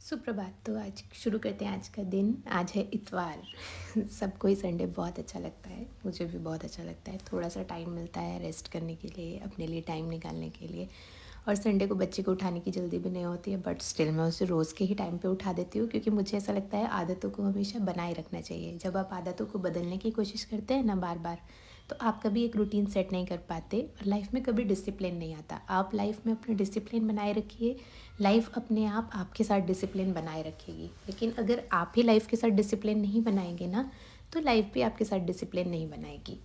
सुप्रभात। तो आज शुरू करते हैं आज का दिन। आज है इतवार। सबको ही संडे बहुत अच्छा लगता है, मुझे भी बहुत अच्छा लगता है। थोड़ा सा टाइम मिलता है रेस्ट करने के लिए, अपने लिए टाइम निकालने के लिए। और संडे को बच्चे को उठाने की जल्दी भी नहीं होती है, बट स्टिल मैं उसे रोज़ के ही टाइम पे उठा देती हूँ, क्योंकि मुझे ऐसा लगता है आदतों को हमेशा बनाए रखना चाहिए। जब आप आदतों को बदलने की कोशिश करते हैं ना बार बार, तो आप कभी एक रूटीन सेट नहीं कर पाते और लाइफ में कभी डिसिप्लिन नहीं आता। आप लाइफ में अपना डिसिप्लिन बनाए रखिए, लाइफ अपने आप आपके साथ डिसिप्लिन बनाए रखेगी। लेकिन अगर आप ही लाइफ के साथ डिसिप्लिन नहीं बनाएंगे ना, तो लाइफ भी आपके साथ डिसिप्लिन नहीं बनाएगी।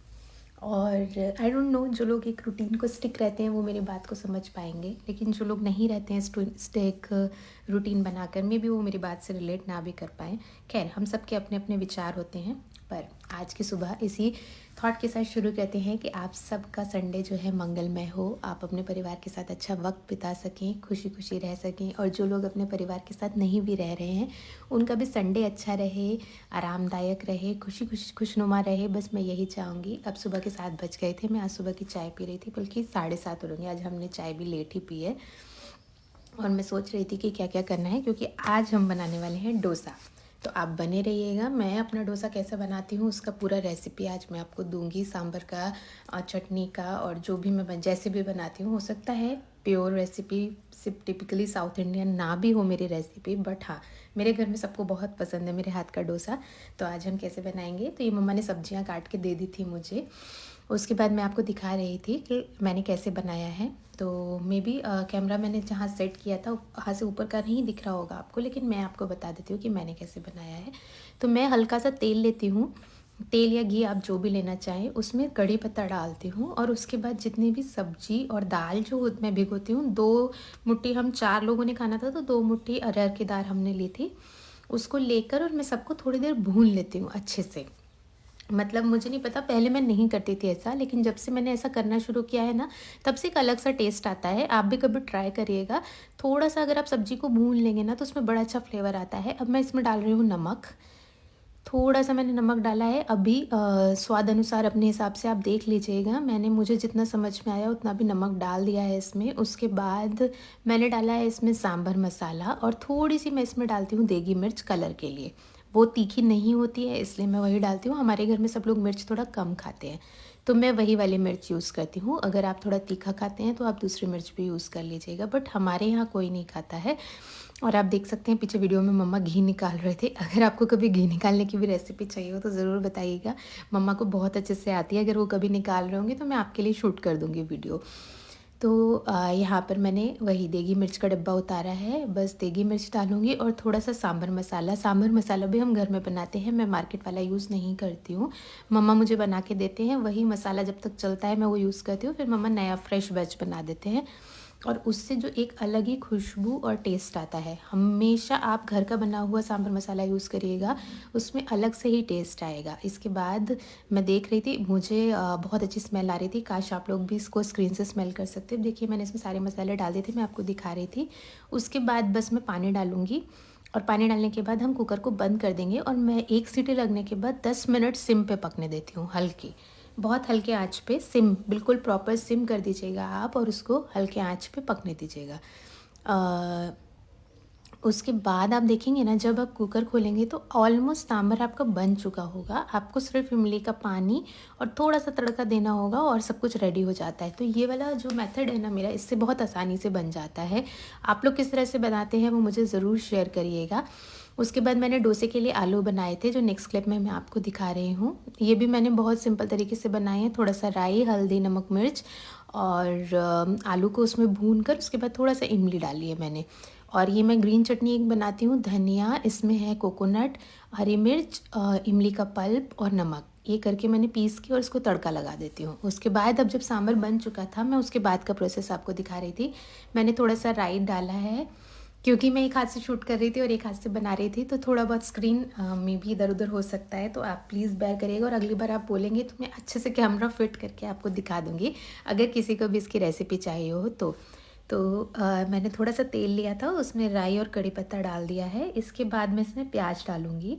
और आई डोंट नो, जो लोग एक रूटीन को स्टिक रहते हैं वो मेरी बात को समझ पाएंगे, लेकिन जो लोग नहीं रहते हैं स्टिक रूटीन बनाकर, में भी वो मेरी बात से रिलेट ना भी कर पाएँ। खैर, हम सबके अपने अपने विचार होते हैं। पर आज की सुबह इसी थॉट के साथ शुरू करते हैं कि आप सबका संडे जो है मंगलमय हो, आप अपने परिवार के साथ अच्छा वक्त बिता सकें, खुशी खुशी रह सकें। और जो लोग अपने परिवार के साथ नहीं भी रह रहे हैं, उनका भी संडे अच्छा रहे, आरामदायक रहे, खुशी खुशी खुशनुमा रहे। बस मैं यही चाहूँगी। अब सुबह के 7 बज गए थे, मैं आज सुबह की चाय पी रही थी, बल्कि 7:30 हो रही। आज हमने चाय भी लेट ही पी है। और मैं सोच रही थी कि क्या क्या करना है, क्योंकि आज हम बनाने वाले हैं डोसा। तो आप बने रहिएगा। मैं अपना डोसा कैसे बनाती हूँ उसका पूरा रेसिपी आज मैं आपको दूंगी, सांभर का, चटनी का, और जो भी मैं जैसे भी बनाती हूँ। हो सकता है प्योर रेसिपी, सिर्फ टिपिकली साउथ इंडियन ना भी हो मेरी रेसिपी, बट हाँ, मेरे घर में सबको बहुत पसंद है मेरे हाथ का डोसा। तो आज हम कैसे बनाएंगे, तो ये मम्मा ने सब्जियाँ काट के दे दी थी मुझे। उसके बाद मैं आपको दिखा रही थी कि मैंने कैसे बनाया है। तो मे बी कैमरा मैंने जहाँ सेट किया था वहाँ से ऊपर का नहीं दिख रहा होगा आपको, लेकिन मैं आपको बता देती हूँ कि मैंने कैसे बनाया है। तो मैं हल्का सा तेल लेती हूँ, तेल या घी आप जो भी लेना चाहें, उसमें कड़ी पत्ता डालती हूँ। और उसके बाद जितनी भी सब्जी और दाल जो मैं भिगोती हूँ, 2 मुट्ठी, हम 4 लोगों ने खाना था तो 2 मुट्ठी अरहर की दाल हमने ली थी। उसको लेकर और मैं सबको थोड़ी देर भून लेती हूँ अच्छे से। मतलब मुझे नहीं पता, पहले मैं नहीं करती थी ऐसा, लेकिन जब से मैंने ऐसा करना शुरू किया है ना, तब से एक अलग सा टेस्ट आता है। आप भी कभी ट्राई करिएगा। थोड़ा सा अगर आप सब्जी को भून लेंगे ना, तो उसमें बड़ा अच्छा फ्लेवर आता है। अब मैं इसमें डाल रही हूँ नमक। थोड़ा सा मैंने नमक डाला है अभी, स्वाद अनुसार अपने हिसाब से आप देख लीजिएगा। मुझे जितना समझ में आया उतना भी नमक डाल दिया है इसमें। उसके बाद मैंने डाला है इसमें सांभर मसाला, और थोड़ी सी मैं इसमें डालती हूँ देगी मिर्च कलर के लिए। वो तीखी नहीं होती है, इसलिए मैं वही डालती हूँ। हमारे घर में सब लोग मिर्च थोड़ा कम खाते हैं, तो मैं वही वाली मिर्च यूज़ करती हूँ। अगर आप थोड़ा तीखा खाते हैं तो आप दूसरी मिर्च भी यूज़ कर लीजिएगा, बट हमारे यहाँ कोई नहीं खाता है। और आप देख सकते हैं पीछे वीडियो में मम्मा घी निकाल रहे थे। अगर आपको कभी घी निकालने की भी रेसिपी चाहिए हो तो ज़रूर बताइएगा। मम्मा को बहुत अच्छे से आती है। अगर वो कभी निकाल रहे होंगे तो मैं आपके लिए शूट कर दूँगी वीडियो। तो यहाँ पर मैंने वही देगी मिर्च का डब्बा उतारा है। बस देगी मिर्च डालूँगी और थोड़ा-सा सांभर मसाला। सांभर मसाला भी हम घर में बनाते हैं, मैं मार्केट वाला यूज़ नहीं करती हूँ। मम्मा मुझे बना के देते हैं, वही मसाला जब तक चलता है मैं वो यूज़ करती हूँ, फिर मम्मा नया फ्रेश बैच बना देते हैं। और उससे जो एक अलग ही खुशबू और टेस्ट आता है। हमेशा आप घर का बना हुआ सांभर मसाला यूज़ करिएगा, उसमें अलग से ही टेस्ट आएगा। इसके बाद मैं देख रही थी, मुझे बहुत अच्छी स्मेल आ रही थी। काश आप लोग भी इसको स्क्रीन से स्मेल कर सकते। देखिए मैंने इसमें सारे मसाले डाल दिए थे, मैं आपको दिखा रही थी। उसके बाद बस मैं पानी डालूँगी, और पानी डालने के बाद हम कुकर को बंद कर देंगे, और मैं 1 सीटी लगने के बाद 10 मिनट सिम पे पकने देती हूँ, हल्की, बहुत हल्के आंच पे। सिम बिल्कुल प्रॉपर सिम कर दीजिएगा आप, और उसको हल्के आंच पे पकने दीजिएगा। उसके बाद आप देखेंगे ना, जब आप कुकर खोलेंगे तो ऑलमोस्ट सांभर आपका बन चुका होगा। आपको सिर्फ इमली का पानी और थोड़ा सा तड़का देना होगा और सब कुछ रेडी हो जाता है। तो ये वाला जो मेथड है ना मेरा, इससे बहुत आसानी से बन जाता है। आप लोग किस तरह से बनाते हैं वो मुझे ज़रूर शेयर करिएगा। उसके बाद मैंने डोसे के लिए आलू बनाए थे, जो नेक्स्ट क्लिप में मैं आपको दिखा रही हूँ। ये भी मैंने बहुत सिंपल तरीके से बनाए हैं। थोड़ा सा राई, हल्दी, नमक, मिर्च, और आलू को उसमें भून कर उसके बाद थोड़ा सा इमली डाली है मैंने। और ये मैं ग्रीन चटनी एक बनाती हूँ, धनिया, इसमें है कोकोनट, हरी मिर्च, इमली का पल्प और नमक, ये करके मैंने पीस के और इसको तड़का लगा देती हूँ। उसके बाद अब जब सांभर बन चुका था, मैं उसके बाद का प्रोसेस आपको दिखा रही थी। मैंने थोड़ा सा राई डाला है, क्योंकि मैं एक हाथ से शूट कर रही थी और एक हाथ से बना रही थी, तो थोड़ा बहुत स्क्रीन में भी इधर उधर हो सकता है, तो आप प्लीज़ बेयर करिएगा। और अगली बार आप बोलेंगे तो मैं अच्छे से कैमरा फिट करके आपको दिखा दूँगी, अगर किसी को भी इसकी रेसिपी चाहिए हो तो। मैंने थोड़ा सा तेल लिया था, उसमें राई और कड़ी पत्ता डाल दिया है। इसके बाद मैं इसमें प्याज डालूँगी,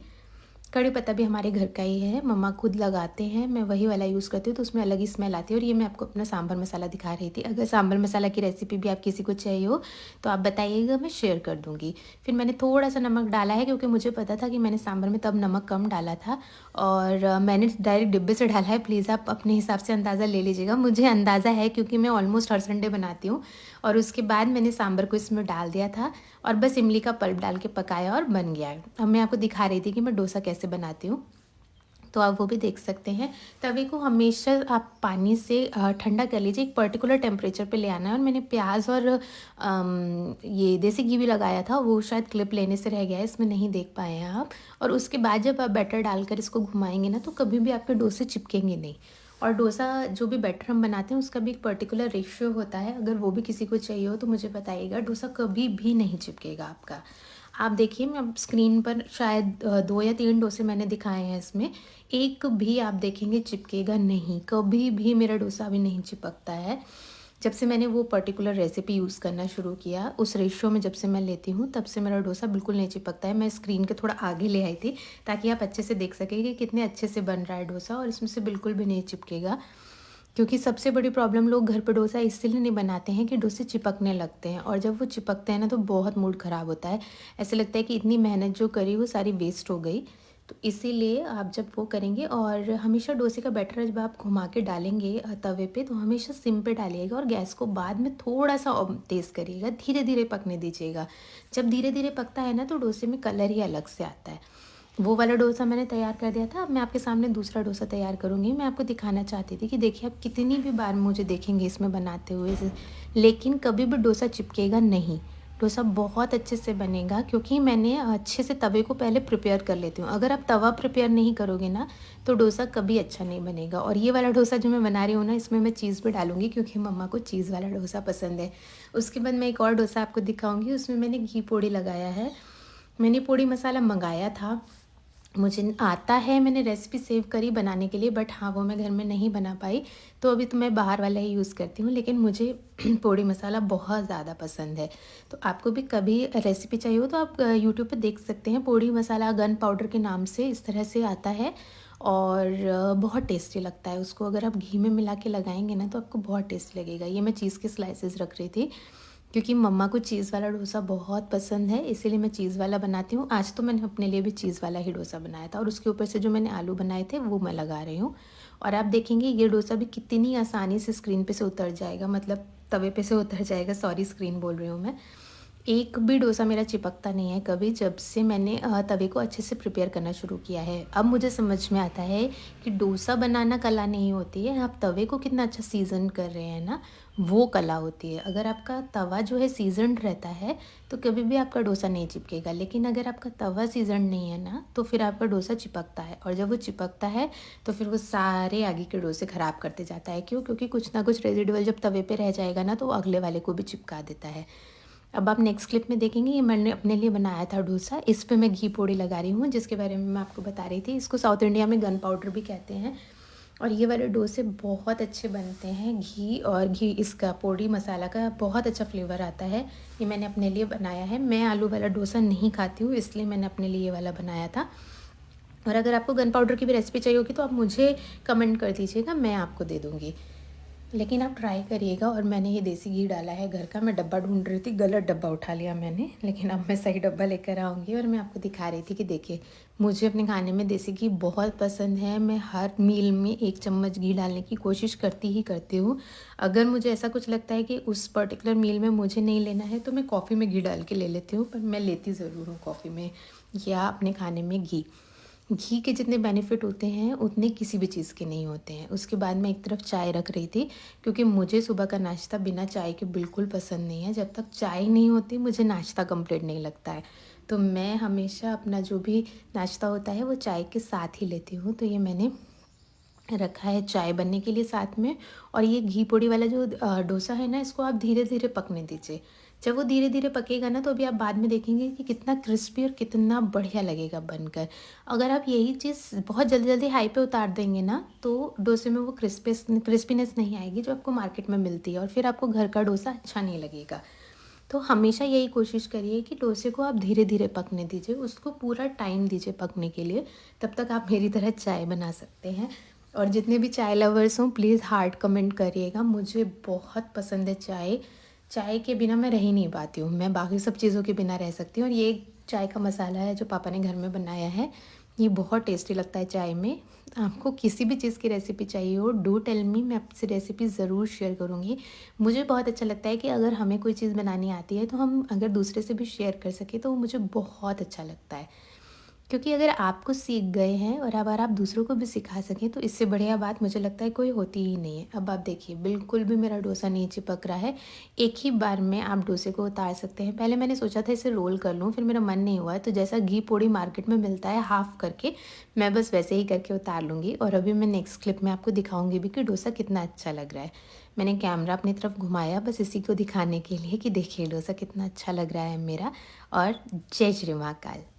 कड़ी पत्ता भी हमारे घर का ही है, मम्मा खुद लगाते हैं, मैं वही वाला यूज़ करती हूँ तो उसमें अलग ही स्मेल आती है। और ये मैं आपको अपना सांभर मसाला दिखा रही थी। अगर सांभर मसाला की रेसिपी भी आप किसी को चाहिए हो तो आप बताइएगा, मैं शेयर कर दूँगी। फिर मैंने थोड़ा-सा नमक डाला है क्योंकि मुझे पता था कि मैंने सांभर में तब नमक कम डाला था और मैंने डायरेक्ट डिब्बे से डाला है। प्लीज़ आप अपने हिसाब से अंदाज़ा ले लीजिएगा। मुझे अंदाज़ा है क्योंकि मैं ऑलमोस्ट हर संडे बनाती हूँ। और उसके बाद मैंने सांभर को इसमें डाल दिया था और बस इमली का पल्प डाल के पकाया और बन गया। अब मैं आपको दिखा रही थी कि मैं डोसा कैसे बनाती हूँ, तो आप वो भी देख सकते हैं। तवे को हमेशा आप पानी से ठंडा कर लीजिए, एक पर्टिकुलर टेम्परेचर पे ले आना है। और मैंने प्याज और ये देसी घी भी लगाया था, वो शायद क्लिप लेने से रह गया है, इसमें नहीं देख पाए हैं आप। और उसके बाद जब आप बैटर डालकर इसको घुमाएंगे ना तो कभी भी आपके डोसे चिपकेंगे नहीं। और डोसा जो भी बैटर हम बनाते हैं उसका भी एक पर्टिकुलर रेशियो होता है, अगर वो भी किसी को चाहिए हो तो मुझे बताइएगा। डोसा कभी भी नहीं चिपकेगा आपका। आप देखिए, मैं अब स्क्रीन पर शायद 2 या 3 डोसे मैंने दिखाए हैं, इसमें एक भी आप देखेंगे चिपकेगा नहीं, कभी भी मेरा डोसा भी नहीं चिपकता है। जब से मैंने वो पर्टिकुलर रेसिपी यूज़ करना शुरू किया, उस रेशियो में जब से मैं लेती हूँ तब से मेरा डोसा बिल्कुल नहीं चिपकता है। मैं स्क्रीन के थोड़ा आगे ले आई थी ताकि आप अच्छे से देख सकें कि कितने अच्छे से बन रहा है डोसा, और इसमें से बिल्कुल भी नहीं चिपकेगा। क्योंकि सबसे बड़ी प्रॉब्लम, लोग घर पे डोसा इसलिए नहीं बनाते हैं कि डोसे चिपकने लगते हैं, और जब वो चिपकते हैं ना तो बहुत मूड ख़राब होता है। ऐसे लगता है कि इतनी मेहनत जो करी वो सारी वेस्ट हो गई। तो इसीलिए आप जब वो करेंगे, और हमेशा डोसे का बैटर जब आप घुमा के डालेंगे तवे पे, तो हमेशा सिम पे डालिएगा और गैस को बाद में थोड़ा सा तेज़ करिएगा, धीरे धीरे पकने दीजिएगा। जब धीरे धीरे पकता है ना तो डोसे में कलर ही अलग से आता है। वो वाला डोसा मैंने तैयार कर दिया था। अब मैं आपके सामने दूसरा डोसा तैयार करूँगी। मैं आपको दिखाना चाहती थी कि देखिए, आप कितनी भी बार मुझे देखेंगे इसमें बनाते हुए, लेकिन कभी भी डोसा चिपकेगा नहीं। डोसा बहुत अच्छे से बनेगा क्योंकि मैंने अच्छे से तवे को पहले प्रिपेयर कर लेती हूँ। अगर आप तवा प्रिपेयर नहीं करोगे ना तो डोसा कभी अच्छा नहीं बनेगा। और ये वाला डोसा जो मैं बना रही हूँ ना, इसमें मैं चीज़ भी डालूँगी क्योंकि मम्मा को चीज़ वाला डोसा पसंद है। उसके बाद मैं एक और डोसा आपको दिखाऊँगी, उसमें मैंने घी पोड़ी लगाया है। मैंने पोड़ी मसाला मंगाया था, मुझे आता है, मैंने रेसिपी सेव करी बनाने के लिए, बट हाँ वो मैं घर में नहीं बना पाई, तो अभी तो मैं बाहर वाला ही यूज़ करती हूँ। लेकिन मुझे पोड़ी मसाला बहुत ज़्यादा पसंद है। तो आपको भी कभी रेसिपी चाहिए हो तो आप यूट्यूब पे देख सकते हैं, पोड़ी मसाला गन पाउडर के नाम से इस तरह से आता है। और बहुत टेस्टी लगता है। उसको अगर आप घी में मिला के लगाएंगे ना तो आपको बहुत टेस्ट लगेगा। ये मैं चीज़ के स्लाइसेस रख रही थी क्योंकि मम्मा को चीज़ वाला डोसा बहुत पसंद है, इसीलिए मैं चीज़ वाला बनाती हूँ। आज तो मैंने अपने लिए भी चीज़ वाला ही डोसा बनाया था, और उसके ऊपर से जो मैंने आलू बनाए थे वो मैं लगा रही हूँ। और आप देखेंगे ये डोसा भी कितनी आसानी से स्क्रीन पे से उतर जाएगा, मतलब तवे पे से उतर जाएगा, सॉरी स्क्रीन बोल रही हूँ मैं। एक भी डोसा मेरा चिपकता नहीं है कभी, जब से मैंने तवे को अच्छे से प्रिपेयर करना शुरू किया है। अब मुझे समझ में आता है कि डोसा बनाना कला नहीं होती है, आप तवे को कितना अच्छा सीज़न कर रहे हैं ना, वो कला होती है। अगर आपका तवा जो है सीज़न्ड रहता है तो कभी भी आपका डोसा नहीं चिपकेगा, लेकिन अगर आपका तवा सीज़न्ड नहीं है ना तो फिर आपका डोसा चिपकता है, और जब वो चिपकता है तो फिर वो सारे आगे के डोसे ख़राब करते जाता है। क्यों? क्योंकि कुछ ना कुछ रेजिडुअल जब तवे पे रह जाएगा ना तो वो अगले वाले को भी चिपका देता है। अब आप नेक्स्ट क्लिप में देखेंगे, ये मैंने अपने लिए बनाया था डोसा, इस पे मैं घी पोड़ी लगा रही हूँ, जिसके बारे में मैं आपको बता रही थी। इसको साउथ इंडिया में गन पाउडर भी कहते हैं। और ये वाले डोसे बहुत अच्छे बनते हैं, घी इसका पोड़ी मसाला का बहुत अच्छा फ्लेवर आता है। ये मैंने अपने लिए बनाया है। मैं आलू वाला डोसा नहीं खाती हूँ, इसलिए मैंने अपने लिए ये वाला बनाया था। और अगर आपको गन पाउडर की भी रेसिपी चाहिए होगी तो आप मुझे कमेंट कर दीजिएगा, मैं आपको दे दूँगी। लेकिन आप ट्राई करिएगा। और मैंने ये देसी घी डाला है घर का। मैं डब्बा ढूंढ रही थी, गलत डब्बा उठा लिया मैंने, लेकिन अब मैं सही डब्बा लेकर आऊँगी। और मैं आपको दिखा रही थी कि देखिए, मुझे अपने खाने में देसी घी बहुत पसंद है। मैं हर मील में 1 चम्मच घी डालने की कोशिश करती ही करती हूँ। अगर मुझे ऐसा कुछ लगता है कि उस पर्टिकुलर मील में मुझे नहीं लेना है तो मैं कॉफ़ी में घी डाल के ले लेती हूँ, पर मैं लेती ज़रूर हूँ कॉफ़ी में या अपने खाने में घी। घी के जितने बेनिफिट होते हैं उतने किसी भी चीज़ के नहीं होते हैं। उसके बाद मैं एक तरफ चाय रख रही थी क्योंकि मुझे सुबह का नाश्ता बिना चाय के बिल्कुल पसंद नहीं है। जब तक चाय नहीं होती मुझे नाश्ता कंप्लीट नहीं लगता है। तो मैं हमेशा अपना जो भी नाश्ता होता है वो चाय के साथ ही लेती हूँ। तो ये मैंने रखा है चाय बनने के लिए साथ में। और ये घी पोड़ी वाला जो डोसा है ना, इसको आप धीरे धीरे पकने दीजिए। जब वो धीरे धीरे पकेगा ना तो अभी आप बाद में देखेंगे कि कितना क्रिस्पी और कितना बढ़िया लगेगा बनकर। अगर आप यही चीज़ बहुत जल्दी जल्दी हाई पे उतार देंगे ना तो डोसे में वो क्रिस्पीनेस नहीं आएगी जो आपको मार्केट में मिलती है, और फिर आपको घर का डोसा अच्छा नहीं लगेगा। तो हमेशा यही कोशिश करिए कि डोसे को आप धीरे धीरे पकने दीजिए, उसको पूरा टाइम दीजिए पकने के लिए। तब तक आप मेरी तरह चाय बना सकते हैं। और जितने भी चाय लवर्स हों प्लीज़ हार्ड कमेंट करिएगा, मुझे बहुत पसंद है चाय। चाय के बिना मैं रह ही नहीं पाती हूँ, मैं बाकी सब चीज़ों के बिना रह सकती हूँ। और ये एक चाय का मसाला है जो पापा ने घर में बनाया है, ये बहुत टेस्टी लगता है चाय में। आपको किसी भी चीज़ की रेसिपी चाहिए हो, डू टेल मी, मैं आपसे रेसिपी ज़रूर शेयर करूँगी। मुझे बहुत अच्छा लगता है कि अगर हमें कोई चीज़ बनानी आती है तो हम अगर दूसरे से भी शेयर कर सकें तो वो मुझे बहुत अच्छा लगता है। क्योंकि अगर आप कुछ सीख गए हैं और अगर आप दूसरों को भी सिखा सकें तो इससे बढ़िया बात मुझे लगता है कोई होती ही नहीं है। अब आप देखिए बिल्कुल भी मेरा डोसा नहीं चिपक रहा है। एक ही बार में आप डोसे को उतार सकते हैं। पहले मैंने सोचा था इसे रोल कर लूँ, फिर मेरा मन नहीं हुआ, तो जैसा घी पोड़ी मार्केट में मिलता है हाफ़ करके, मैं बस वैसे ही करके उतार लूँगी। और अभी मैं नेक्स्ट क्लिप में आपको दिखाऊँगी भी कि डोसा कितना अच्छा लग रहा है। मैंने कैमरा अपनी तरफ घुमाया बस इसी को दिखाने के लिए कि देखिए डोसा कितना अच्छा लग रहा है मेरा। और जय श्री महाकाल।